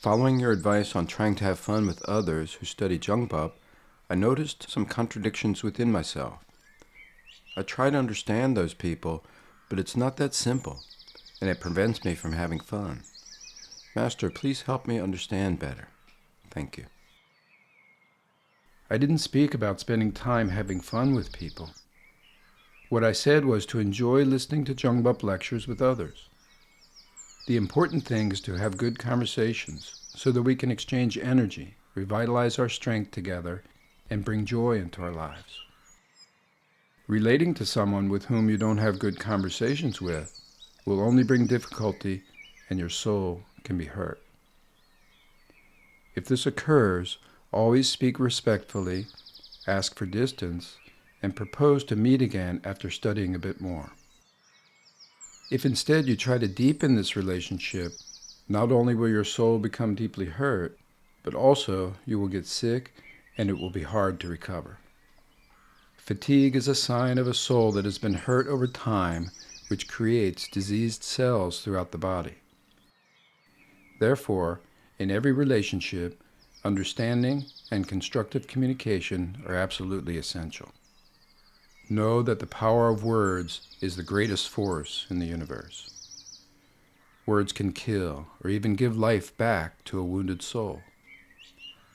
Following your advice on trying to have fun with others who study Jungbub, I noticed some contradictions within myself. I try to understand those people, but it's not that simple, and it prevents me from having fun. Master, please help me understand better. Thank you. I didn't speak about spending time having fun with people. What I said was to enjoy listening to Jungbub lectures with others. The important thing is to have good conversations so that we can exchange energy, revitalize our strength together, and bring joy into our lives. Relating to someone with whom you don't have good conversations with will only bring difficulty, and your soul can be hurt. If this occurs, always speak respectfully, ask for distance, and propose to meet again after studying a bit more. If instead you try to deepen this relationship, not only will your soul become deeply hurt, but also you will get sick and it will be hard to recover. Fatigue is a sign of a soul that has been hurt over time, which creates diseased cells throughout the body. Therefore, in every relationship, understanding and constructive communication are absolutely essential. Know that the power of words is the greatest force in the universe. Words can kill or even give life back to a wounded soul.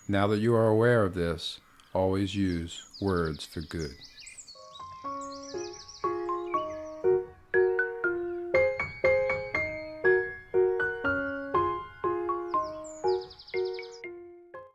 Now that you are aware of this, always use words for good.